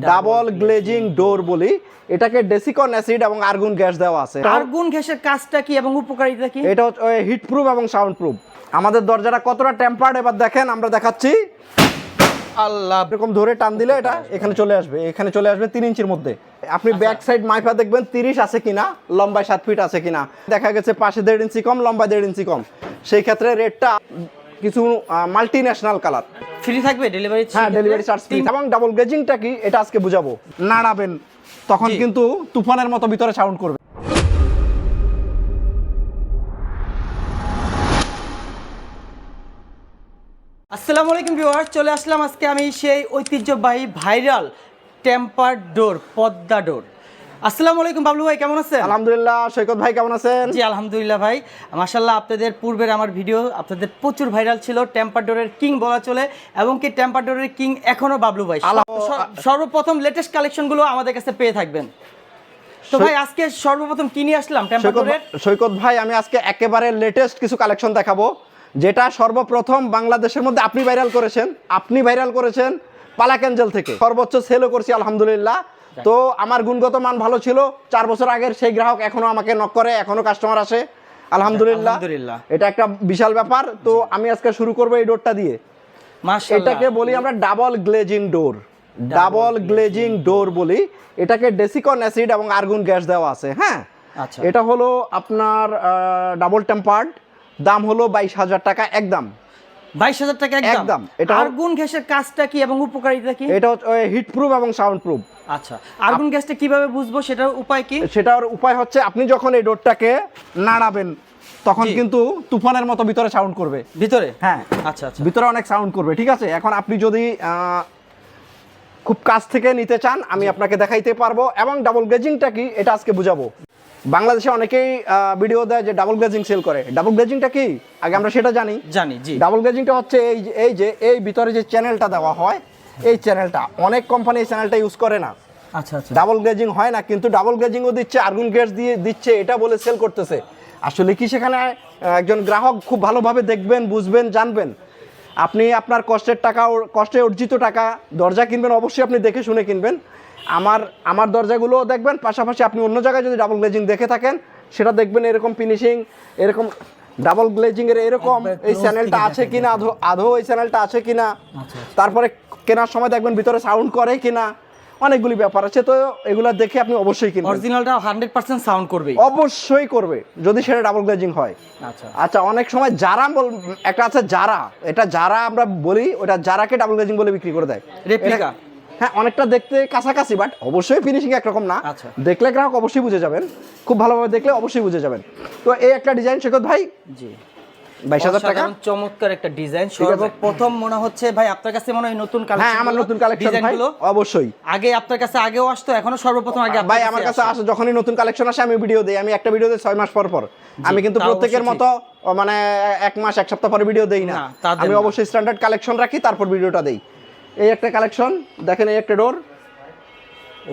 Double glazing ডোর বলি এটাকে ডেসিকন acid এবং আর্গন গ্যাস দেওয়া আছে। আর্গন গ্যাসের কাজটা কি এবং উপকারিতা কি? এটা হচ্ছে হিট প্রুফ এবং সাউন্ড প্রুফ। আমাদের দরজাটা কতটা টেম্পার্ড এবার দেখেন, আমরা দেখাচ্ছি। আল্লাহ, এরকম ধরে টান দিলে এটা এখানে চলে আসবে, এখানে চলে আসবে 3 ইঞ্চির মধ্যে। আপনি ব্যাক সাইড মাইফা দেখবেন 30 আছে কিনা, লম্বায় 7 ফিট আছে কিনা। দেখা গেছে পাশে 1.5 ইঞ্চি কম, লম্বায় 1.5 ইঞ্চি কম। সেই ক্ষেত্রে রেটটা কিছু মাল্টিন্যাশনাল কালার ফ্রি থাকবে ডেলিভারি। হ্যাঁ, ডেলিভারি চার্জ ফ্রি। এবং ডাবল গ্লেজিংটা কি এটা আজকে বুঝাবো। নাড়াবেন তখন কিন্তু তুফানের মতো ভিতরে সাউন্ড করবে। আসসালামু আলাইকুম ভিউয়ার্স, চলে আসলাম আজকে আমি সেই ঐতিহ্যবাহী ভাইরাল টেম্পার ডোর, পদ্মা ডোর। আসসালামু আলাইকুম বাবলু ভাই, কেমন আছেন? আলহামদুলিল্লাহ। সৈকত ভাই কেমন আছেন? জি আলহামদুলিল্লাহ ভাই, মাশাআল্লাহ। আপনাদের পূর্বের আমার ভিডিও আপনাদের প্রচুর ভাইরাল ছিল, টেম্পার ডোরের কিং বলা চলে, এবং কি টেম্পার ডোরের কিং এখনো বাবলু ভাই। সর্বপ্রথম লেটেস্ট কালেকশনগুলো আমাদের কাছে পেয়ে থাকবেন। তো ভাই আজকে সর্বপ্রথম কি নিয়ে আসলাম টেম্পার ডোরের? সৈকত ভাই, আমি আজকে একেবারে লেটেস্ট কিছু কালেকশন দেখাবো, যেটা সর্বপ্রথম বাংলাদেশের মধ্যে আপনি ভাইরাল করেছেন পালাক এঞ্জেল থেকে। সর্বোচ্চ সেলও করছি আলহামদুলিল্লাহ। তো আমার গুণগত মান ভালো ছিল। 4 বছর আগের সেই গ্রাহক এখনো আমাকে নক করে, এখনো কাস্টমার আসে আলহামদুলিল্লাহ। এটা একটা বিশাল ব্যাপার। তো আমি আজকে শুরু করবো এই ডোরটা দিয়ে। এটাকে বলি আমরা ডাবল গ্লেজিং ডোর। ডাবল গ্লেজিং ডোর বলি এটাকে ডেসিকন অ্যাসিড এবং আর্গন গ্যাস দেওয়া আছে। হ্যাঁ, আচ্ছা। এটা হলো আপনার ডাবল টেম্পার্ড, দাম হলো 22,000 টাকা একদম। 22,000 টাকা একদম। এটা আর্গন গ্যাসের কাজটা কি এবং উপকারিতা কি? এটা হচ্ছে হিট প্রুফ এবং সাউন্ড প্রুফ। আচ্ছা, আর্গন গ্যাসটা কিভাবে বুঝবো, সেটার উপায় কি? সেটার উপায় হচ্ছে আপনি যখন এই ডোরটাকে নাড়াবেন তখন কিন্তু তুফানের মতো ভিতরে সাউন্ড করবে। ভিতরে? হ্যাঁ, আচ্ছা আচ্ছা, ভিতরে অনেক সাউন্ড করবে। ঠিক আছে, এখন আপনি যদি খুব কাছ থেকে নিতে চান আমি আপনাকে দেখাইতে পারবো। এবং ডাবল গ্লেজিংটা কি এটা আজকে বুঝাবো। বাংলাদেশে অনেকেই ভিডিও দেয় যে ডাবল গ্লেজিং সেল করে। ডাবল গ্লেজিংটা কি আগে আমরা সেটা জানি। জি। ডাবল গ্লেজিংটা হচ্ছে এই ভিতরে যে চ্যানেলটা দেওয়া হয়, এই চ্যানেলটা অনেক কোম্পানি এই চ্যানেলটা ইউজ করে না। আচ্ছা আচ্ছা, ডাবল গ্লেজিং হয় না, কিন্তু ডাবল গ্লেজিংও দিচ্ছে, আর্গন গ্যাস দিয়ে দিচ্ছে, এটা বলে সেল করতেছে। আসলে কি সেখানে একজন গ্রাহক খুব ভালোভাবে দেখবেন, বুঝবেন, জানবেন। আপনি আপনার কষ্টে অর্জিত টাকা দরজা কিনবেন, অবশ্যই আপনি দেখে শুনে কিনবেন। আমার দরজাগুলোও দেখবেন, পাশাপাশি আপনি অন্য জায়গায় যদি ডাবল গ্লেজিং দেখে থাকেন সেটা দেখবেন। এরকম ফিনিশিং, এরকম ডাবল গ্লেজিং এর এরকম এই চ্যানেলটা আছে কিনা, আধো এই চ্যানেলটা আছে কিনা, তারপরে কেনার সময় দেখবেন ভিতরে সাউন্ড করে কিনা, অনেকগুলি ব্যাপার আছে। তো এগুলা দেখে আপনি অবশ্যই কিনবেন। অরিজিনালটা 100% সাউন্ড করবে, অবশ্যই করবে যদি সেটা ডাবল গ্লেজিং হয়। আচ্ছা, অনেক সময় একটা আছে এটা আমরা বলি, ওটা জারাকে ডাবল গ্লেজিং বলে বিক্রি করে দেয়, রেপ্লিকা। হ্যাঁ, অনেকটা দেখতে কাছাকাছি, বাট অবশ্যই ফিনিশিং একরকম না। দেখলে গ্রাহক অবশ্যই বুঝে যাবেন, খুব ভালোভাবে দেখলে অবশ্যই বুঝে যাবেন। তো এই একটা ডিজাইন সৈকত ভাই, জি 22,000 টাকা, চমৎকার একটা ডিজাইন। সর্বপ্রথম মনে হচ্ছে ভাই আপনার কাছে মনে হয় নতুন কালেকশন। হ্যাঁ, আমার নতুন কালেকশন ভাই, অবশ্যই। আগে আপনার কাছে আগেও আসতো, এখনো সর্বপ্রথম আগে ভাই আমার কাছে আসে। যখনই নতুন কালেকশন আসে আমি ভিডিও দেই। আমি একটা ভিডিও দেই 6 মাস পর পর। আমি কিন্তু প্রত্যেকের মতো মানে 1 মাস 1 সপ্তাহ পরে ভিডিও দেই না। আমি অবশ্যই স্ট্যান্ডার্ড কালেকশন রাখি, তারপর ভিডিওটা দেই। এই একটা কালেকশন দেখেন, এই একটা ডোর।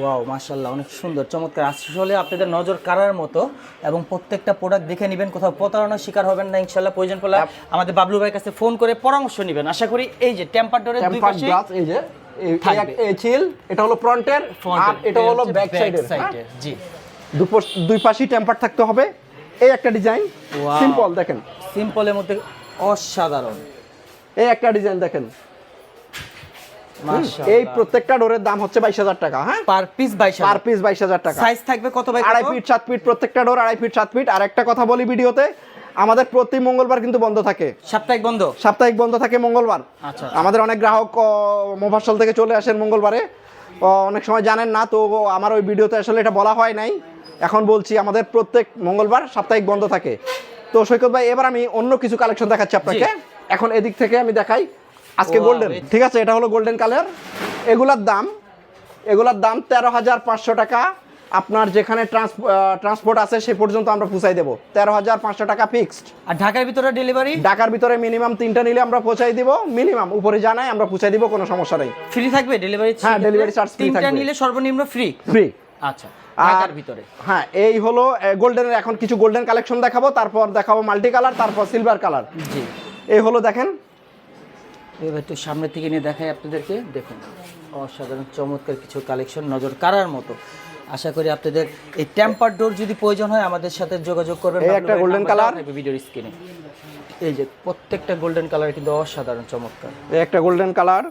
ওয়াও, মাশাআল্লাহ, অনেক সুন্দর, চমৎকার। আসলে আপনাদের নজর কাড়ার মতো, এবং প্রত্যেকটা প্রোডাক্ট দেখে নেবেন, কোথাও প্রতারণার শিকার হবেন না ইনশাআল্লাহ। প্রয়োজন পড়লে আমাদের বাবলু ভাইয়ের কাছে ফোন করে পরামর্শ নেবেন। আশা করি এই যে টেম্পার ডোরের দুই পাশে এই যে এই চিল, এটা হলো ফ্রন্টের আর এটা হলো ব্যাক সাইডের। জি, দুই পাশেই টেম্পার থাকতে হবে। এই একটা ডিজাইন, সিম্পল দেখেন, সিম্পলের মধ্যে অসাধারণ। এই একটা ডিজাইন দেখেন, এই প্রত্যেকটা ডোরের দাম হচ্ছে 22,000 টাকা। হ্যাঁ, পার পিস 22,000 টাকা। সাইজ থাকবে কত ভাই? 2.5 ফিট 7 ফিট, প্রত্যেকটা ডোর 2.5 ফিট 7 ফিট। আর একটা কথা বলি ভিডিওতে, আমাদের প্রতি মঙ্গলবার কিন্তু বন্ধ থাকে। সাপ্তাহিক বন্ধ থাকে মঙ্গলবার। আচ্ছা, আমাদের অনেক গ্রাহক মোফাসল থেকে চলে আসেন মঙ্গলবারে, অনেক সময় জানেন না। তো আমার ওই ভিডিওতে আসলে এটা বলা হয় নাই, এখন বলছি। আমাদের প্রত্যেক মঙ্গলবার সাপ্তাহিক বন্ধ থাকে। তো সৈকত ভাই, এবার আমি অন্য কিছু কালেকশন দেখাচ্ছি আপনাকে। এখন এদিক থেকে আমি দেখাই আজকে গোল্ডেন। ঠিক আছে, এটা হলো গোল্ডেন কালার। এগুলার দাম 13,500 টাকা। আপনার যেখানে ট্রান্সপোর্ট আছে সে পর্যন্ত আমরা পৌঁছাই দেবো। 13,500 টাকা ফিক্সড। আর ঢাকার ভিতরে ডেলিভারি? ঢাকার ভিতরে মিনিমাম 3টা নিলে আমরা পৌঁছাই দিব। মিনিমাম উপরে জানাই আমরা পৌঁছাই দিব, কোনো সমস্যা নেই। ফ্রি থাকবে ডেলিভারি? হ্যাঁ, ডেলিভারি চার্জ ফ্রি থাকবে। 3টা নিলে সর্বনিম্ন ফ্রি। আচ্ছা, ঢাকার ভিতরে। হ্যাঁ, এই হলো গোল্ডেনের। এখন কিছু গোল্ডেন কালেকশন দেখাবো, তারপর দেখাবো মাল্টি কালার, তারপর সিলভার কালার। জি, এই হলো দেখেন। এবার একটু সামনের থেকে নিয়ে দেখাই আপনাদেরকে, দেখুন। অসাধারণ চমৎকার কিছু কালেকশন, নজর কাড়ার মতো। আশা করি আপনাদের এই টেম্পার ডোর যদি প্রয়োজন হয় আমাদের সাথে যোগাযোগ করবেন। এই একটা গোল্ডেন কালার ভিডিওর স্ক্রিনে, এই যে প্রত্যেকটা গোল্ডেন কালার কিন্তু অসাধারণ চমৎকার। এই একটা গোল্ডেন কালার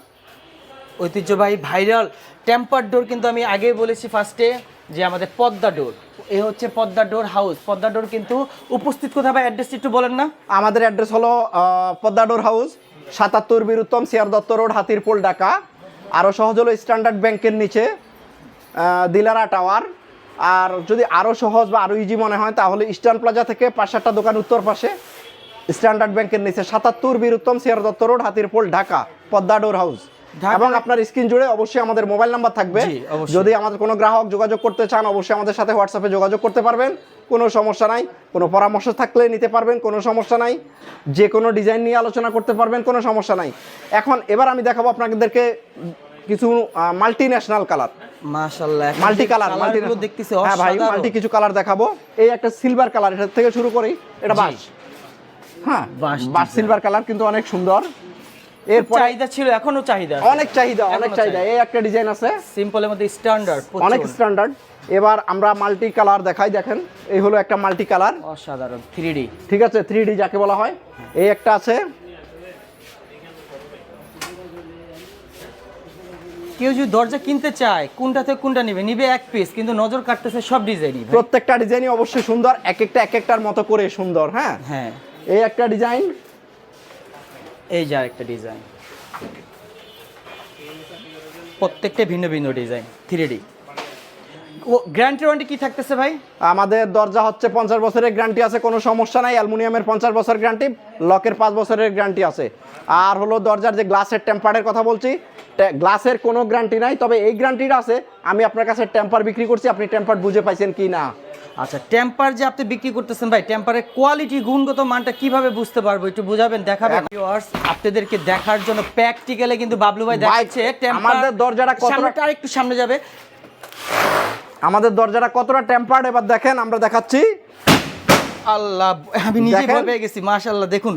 ঐতিহ্যবাহী ভাইরাল টেম্পার ডোর, কিন্তু আমি আগেই বলেছি ফার্স্টে যে আমাদের পদ্মা ডোর, এই হচ্ছে পদ্মা ডোর হাউস। পদ্মা ডোর কিন্তু উপস্থিত কোথায় ভাই, অ্যাড্রেস একটু বলেন না। আমাদের অ্যাড্রেস হলো Padma door house, 77 Bir Uttam CR Dutta road, Hatirpul, Dhaka. আরও সহজ হলো স্ট্যান্ডার্ড ব্যাংকের নিচে দিলারা টাওয়ার। আর যদি আরও সহজ বা আরও ইজি মনে হয় তাহলে ইস্টার্ন প্লাজা থেকে 5-7টা দোকান উত্তর পাশে, স্ট্যান্ডার্ড ব্যাংকের নিচে 77 Bir Uttam CR Dutta road, Hatirpul, Dhaka, Padma door house. এবং আপনার স্ক্রিন জুড়ে অবশ্যই আমাদের মোবাইল নাম্বার থাকবে। যদি আমাদের কোনো গ্রাহক যোগাযোগ করতে চান অবশ্যই আমাদের সাথে হোয়াটসঅ্যাপে যোগাযোগ করতে পারবেন, কোনো সমস্যা নাই। কোনো পরামর্শ থাকলে নিতে পারবেন, কোনো সমস্যা নাই। যে কোনো ডিজাইন নিয়ে আলোচনা করতে পারবেন, কোনো সমস্যা নাই। এবার আমি দেখাবো আপনাদেরকে কিছু মাল্টিন্যাশনাল কালার। মাশাআল্লাহ, মাল্টি কালার, কালারগুলো দেখতেছি হ্যাঁ ভাই, মাল্টি কিছু কালার দেখাবো। এই একটা সিলভার কালার, এটা থেকে শুরু করি। এটা বাস, হ্যাঁ বাস সিলভার কালার, কিন্তু অনেক সুন্দর। এর চাহিদা ছিল, এখনো চাহিদা, অনেক চাহিদা। এই একটা ডিজাইন আছে সিম্পলের মধ্যে স্ট্যান্ডার্ড, অনেক স্ট্যান্ডার্ড। এবার আমরা মাল্টি কালার দেখাই, দেখেন এই হলো একটা মাল্টি কালার, অসাধারণ 3D, ঠিক আছে, 3D যাকে বলা হয়। এই একটা আছে। কেউ যদি দরজা কিনতে চায় কোনটা থেকে কোনটা নিবে এক পিস, কিন্তু নজর কাটতেছে সব ডিজাইনই, প্রত্যেকটা ডিজাইনই অবশ্যই সুন্দর, এক একটার মতো করে সুন্দর। হ্যাঁ হ্যাঁ, এই একটা ডিজাইন, এই যে আরেকটা ডিজাইন, প্রত্যেকটা ভিন্ন ভিন্ন ডিজাইন 3D। গ্যারান্টি ওয়ারেন্টি কি থাকতেছে ভাই? আমাদের দরজা হচ্ছে 50 বছরের গ্যারান্টি আছে, কোনো সমস্যা নাই। অ্যালুমিনিয়ামের 50 বছর গ্যারান্টি, লকের 5 বছরের গ্যারান্টি আছে। আর হলো দরজার যে গ্লাসের টেম্পারের কথা বলছি, গ্লাসের কোনো গ্যারান্টি নাই, তবে এই গ্যারান্টিটা আছে। আমি আপনার কাছে টেম্পার বিক্রি করছি, আপনি টেম্পার বুঝে পাইছেন কি না। আচ্ছা, টেম্পার যে আপনি বিক্রি করতেছেন ভাই, টেম্পারের কোয়ালিটি, গুণগত মানটা কিভাবে বুঝতে পারবো, একটু বুঝাবেন, দেখাবেন ভিউয়ার্স আপনাদেরকে দেখার জন্য। প্র্যাকটিক্যালি কিন্তু বাবলু ভাই দেখাচ্ছে আমাদের দরজাটা সামনেটা আরেকটু সামনে যাবে, আমাদের দরজাটা কতটা টেম্পার্ড এবার দেখেন, আমরা দেখাচ্ছি। আল্লাহ, আমি নিজে ভয় পেয়ে গেছি। মাশাআল্লাহ, দেখুন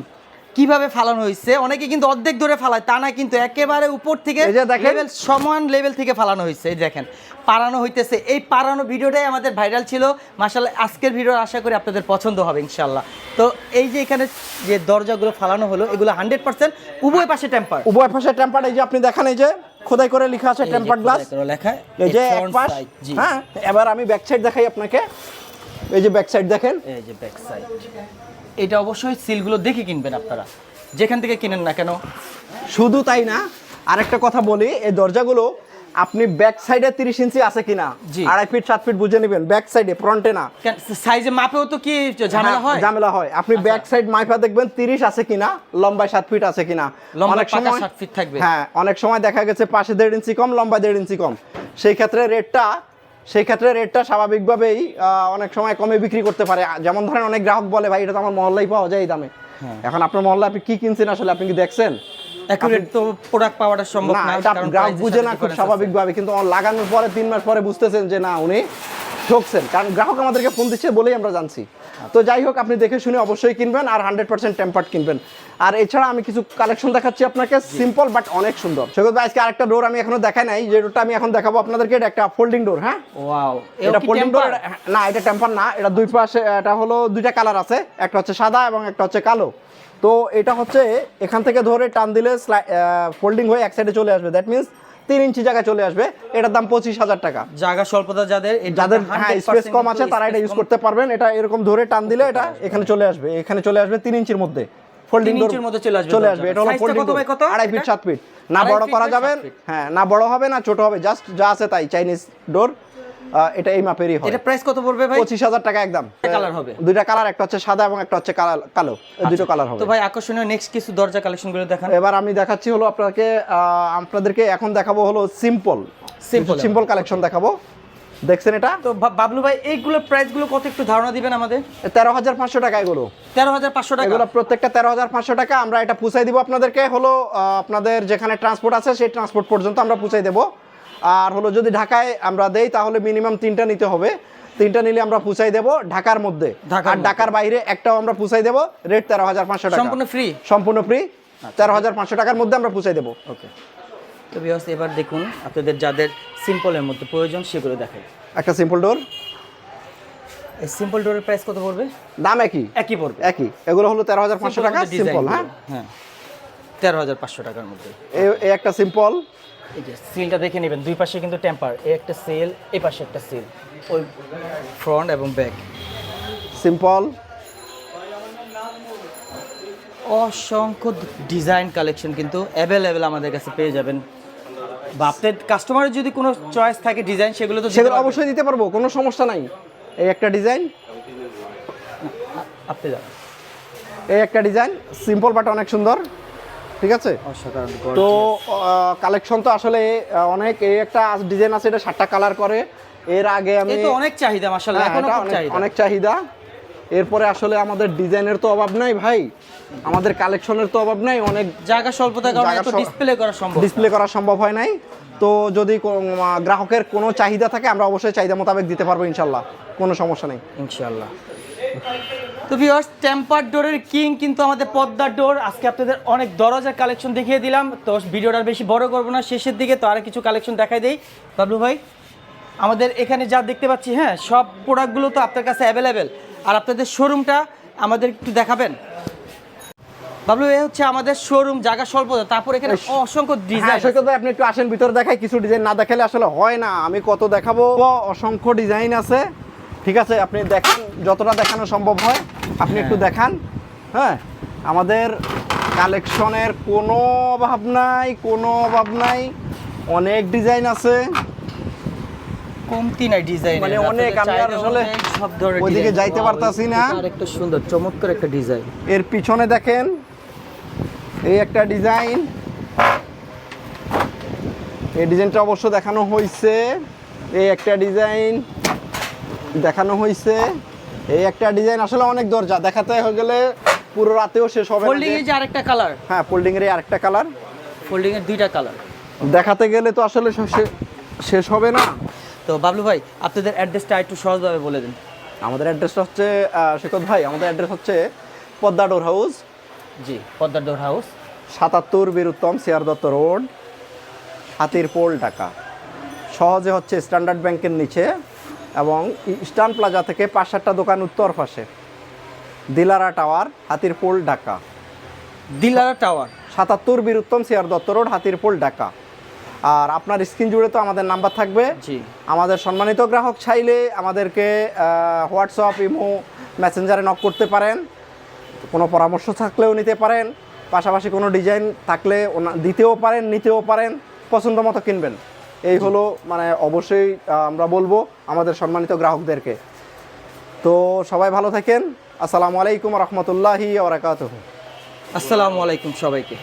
কিভাবে ফালানো হয়েছে। অনেকে কিন্তু অর্ধেক ধরে ফালায়, তা না, কিন্তু একেবারে উপর থেকে লেভেল, সমান লেভেল থেকে ফালানো হয়েছে। এই দেখেন পারানো হইতেছে। এই পারানো ভিডিওটাই আমাদের ভাইরাল ছিল। মাশাআল্লাহ, আজকের ভিডিও আশা করি আপনাদের পছন্দ হবে ইনশাআল্লাহ। তো এই যে এখানে যে দরজাগুলো ফালানো হলো, এগুলো 100% উভয় পাশে টেম্পার, উভয় পাশে টেম্পার। এই যে আপনি দেখেন, এই যে খোদাই করে লেখা আছে টেম্পার গ্লাস লেখা, এই যে এক পাশ। হ্যাঁ, এবার আমি ব্যাক সাইড দেখাই আপনাকে। এই যে ব্যাক সাইড দেখেন, এই যে ব্যাক সাইড। এটা অবশ্যই সিলগুলো দেখে কিনবেন আপনারা, যেখান থেকে কিনেন না কেন। শুধু তাই না, আরেকটা কথা বলি, এই দরজাগুলো আপনি ব্যাক সাইডে 30 ইঞ্চি আছে কিনা, 2.5 ফিট 7 ফিট বুঝে নেবেন। ব্যাক সাইডে, ফ্রন্টে না। সাইজে মাপেও তো কি ঝামেলা হয়। আপনি ব্যাক সাইড মাইপা দেখবেন 30 আছে কিনা, লম্বায় 7 ফিট আছে কিনা। অনেক সময় 7 ফিট থাকবে। হ্যাঁ, অনেক সময় দেখা গেছে পাশে 1.5 ইঞ্চি কম, লম্বায় 1.5 ইঞ্চি কম। সেই ক্ষেত্রে রেটটা স্বাভাবিকভাবেই অনেক সময় কমে বিক্রি করতে পারে। যেমন ধরেন, অনেক গ্রাহক বলে ভাই এটা তো আমার মহল্লায় পাওয়া যায় এই দামে। এখন আপনার মহল্লায় আপনি কি কিনছেন আসলে, আপনি কি দেখছেন? অ্যাকুরেট তো প্রোডাক্ট পাওয়াটা সম্ভব না, কারণ গ্রাহক বুঝে না খুব স্বাভাবিকভাবে, কিন্তু লাগানোর পরে 3 মাস পরে বুঝতেছেন যে না, উনি ঠকছেন। কারণ গ্রাহক আমাদেরকে ফোন দিচ্ছে বলেই আমরা জানছি। তো যাই হোক, আপনি দেখে শুনে অবশ্যই কিনবেন, আর 100% টেম্পার্ড কিনবেন। আর এছাড়া আমি কিছু কালেকশন দেখাচ্ছি আপনাকে, সিম্পল বাট অনেক সুন্দর। সেগুলো আজকে আরেকটা ডোর আমি এখনো দেখাই নাই, যে ডোরটা আমি এখন দেখাবো আপনাদেরকে। এটা একটা ফোল্ডিং ডোর। হ্যাঁ, ওয়াও, এটা ফোল্ডিং ডোর না, এটা টেম্পার না। এটা দুই পাশে, এটা হলো দুইটা কালার আছে, একটা হচ্ছে সাদা এবং একটা হচ্ছে কালো। তো এটা হচ্ছে এখান থেকে ধরে টান দিলে ফোল্ডিং হয়ে এক সাইডে চলে আসবে। দ্যাট মিনস 3 ইঞ্চি জায়গা চলে আসবে। এটার দাম 25,000 টাকা। জায়গা স্বল্পতা যাদের হ্যাঁ স্পেস কম আছে তারা এটা ইউজ করতে পারবেন। এটা এরকম ধরে টান দিলে এটা এখানে চলে আসবে, 3 ইঞ্চির মধ্যে ফোল্ডিং ডোর চলে আসবে। এটা হলো ফোল্ডিং ডোর, 2.5 ফিট 7 ফিট। না বড় করা যাবে, হ্যাঁ, না বড় হবে না ছোট হবে, জাস্ট যা আছে তাই। চাইনিজ ডোর, এটা এই মাপেরই হয়। এটা প্রাইস কত পড়বে ভাই? 25,000 টাকা একদম। কালার হবে, দুইটা কালার, একটা হচ্ছে সাদা এবং একটা হচ্ছে কালো। এই দুটো কালার হবে। তো ভাই আকর্ষণীয় নেক্সট কিছু দরজা কালেকশনগুলো দেখান। এবার আমি দেখাচ্ছি হলো আপনাদেরকে এখন দেখাবো হলো সিম্পল কালেকশন দেখাবো। দেখছেন এটা? তো বাবলু ভাই, এইগুলোর প্রাইসগুলো কত একটু ধারণা দিবেন আমাদের? 13,500 টাকা এগুলো। 13,500 টাকা এগুলো প্রত্যেকটা 13,500 টাকা। আমরা এটা পুষাই দিব আপনাদেরকে, হলো আপনাদের যেখানে ট্রান্সপোর্ট আছে সেই ট্রান্সপোর্ট পর্যন্ত আমরা পুষাই দেবো। আর হলো যদি ঢাকায় আমরা দেই তাহলে মিনিমাম 3টা নিতে হবে। 3টা নিলে আমরা পুষাই দেবো ঢাকার মধ্যে, আর ঢাকার বাইরে একটাও আমরা পুষাই দেবো। রেট 13,500 টাকা, সম্পূর্ণ ফ্রি। 13,500 টাকার মধ্যে আমরা পুষাই দেবো। ওকে, তো ভিউয়ার্স এবার দেখুন আপনাদের যাদের সিম্পলের মধ্যে প্রয়োজন সেগুলো দেখাই। একটা সিম্পল ডোর, এই সিম্পল ডোরের প্রাইস কত পড়বে? দাম একই একই পড়বে। একই, এগুলো হলো 13,500 টাকা সিম্পল। হ্যাঁ হ্যাঁ 13,500 টাকার মধ্যে। এই একটা সিম্পল, এই যে সিলটা দেখে নেবেন, দুই পাশে কিন্তু টেম্পার, এই একটা সেল, এই পাশে একটা সেল, ওই ফ্রন্ট এবং ব্যাক সিম্পল। অসংখ্য ডিজাইন কালেকশন কিন্তু অ্যাভেলেবেল আমাদের কাছে পেয়ে যাবেন, বা আপনার কাস্টমারের যদি কোনো চয়েস থাকে ডিজাইন সেগুলো তো সেগুলো অবশ্যই দিতে পারবো, কোনো সমস্যা নাই। এই একটা ডিজাইন, আপনি জানেন, এই একটা ডিজাইন সিম্পল বাট অনেক সুন্দর, ঠিক আছে। অসাধারণ। তো কালেকশন তো আসলে অনেক, এই একটা ডিজাইন আছে, এটা 7টা কালার করে। এর আগে আমি এই তো অনেক চাহিদা মাশাআল্লাহ, হ্যাঁ, এখনো এটা খুব চাহিদা। অনেক চাহিদা। এরপরে আসলে আমাদের ডিজাইনের তো অভাব নাই ভাই, আমাদের কালেকশনের তো অভাব নাই, অনেক জায়গা স্বল্পতার কারণে এত ডিসপ্লে করা সম্ভব, ডিসপ্লে করা সম্ভব হয় নাই। তো যদি গ্রাহকের কোনো চাহিদা থাকে আমরা অবশ্যই চাহিদা মোতাবেক দিতে পারবো ইনশাল্লাহ, কোনো সমস্যা নেই ইনশাআল্লাহ। তো ভিউয়ার্স টেম্পার ডোরের কিং কিন্তু আমাদের পদ্মার ডোর। আজকে আপনাদের অনেক দরজার কালেকশন দেখিয়ে দিলাম, তো ভিডিওটা বেশি বড় করবো না, শেষের দিকে তো আর কিছু কালেকশন দেখাই দেই। বাবলু ভাই আমাদের এখানে যা দেখতে পাচ্ছি, হ্যাঁ সব প্রোডাক্টগুলো তো আপনার কাছে অ্যাভেলেবেল, আর আপনাদের শোরুমটা আমাদের একটু দেখাবেন। বাবলু এই হচ্ছে আমাদের শোরুম, জায়গা স্বল্পতা, তারপর এখানে অসংখ্য ডিজাইন। আপনি একটু আসেন ভিতরে, দেখাই কিছু ডিজাইন, না দেখালে আসলে হয় না, আমি কত দেখাবো, অসংখ্য ডিজাইন আছে, ঠিক আছে। আপনি দেখান, যতটা দেখানো সম্ভব হয় আপনি একটু দেখান। হ্যাঁ আমাদের কালেকশনের কোনো অভাব নাই, কোনো অভাব নাই, অনেক ডিজাইন আছে, কমতি নাই ডিজাইন, মানে অনেক। আমি আর আসলে সব ধরনের ওইদিকে যাইতে পারতাছি না। আর একটা সুন্দর চমৎকার একটা ডিজাইন, এর পিছনে দেখেন এই একটা ডিজাইন, এই ডিজাইনটা অবশ্য দেখানো হয়েছে, এই একটা ডিজাইন দেখানো হয়েছে, এই একটা ডিজাইন। আসলে অনেক দরজা দেখাতে হয়ে গেলে পুরো রাতেও শেষ হবে না। ফোল্ডিং এর যে আরেকটা কালার, হ্যাঁ ফোল্ডিং এর আরেকটা কালার, ফোল্ডিং এর দুইটা কালার দেখাতে গেলে তো আসলে শেষ হবে না। তো বাবলু ভাই আপনাদের অ্যাড্রেসটা একটু সহজভাবে বলে দিন। আমাদের অ্যাড্রেসটা হচ্ছে শেখত ভাই, আমাদের অ্যাড্রেস হচ্ছে পদ্মা ডোর হাউস। জি Padma door house, 77 Bir Uttam CR Dutta road, Hatirpool, Dhaka. সহজে হচ্ছে স্ট্যান্ডার্ড ব্যাংকের নিচে, এবং ইস্টার্ন প্লাজা থেকে 5-7টা দোকান উত্তর পাশে, Dilara tower, Hatirpool, Dhaka. Dilara tower, 77 Bir Uttam CR Dutta road, Hatirpool, Dhaka. আর আপনার স্ক্রিন জুড়ে তো আমাদের নাম্বার থাকবে। জি আমাদের সম্মানিত গ্রাহক চাইলে আমাদেরকে হোয়াটসঅ্যাপ, ইমো, মেসেঞ্জারে নক করতে পারেন, কোনো পরামর্শ থাকলেও নিতে পারেন, পাশাপাশি কোনো ডিজাইন থাকলে দিতেও পারেন, নিতেও পারেন, পছন্দ মতো কিনবেন। এই হলো মানে অবশ্যই আমরা বলবো আমাদের সম্মানিত গ্রাহকদেরকে। তো সবাই ভালো থাকেন। আসসালামু আলাইকুম রহমতুল্লাহি ওয়া বারাকাতুহু। আসসালামু আলাইকুম সবাইকে।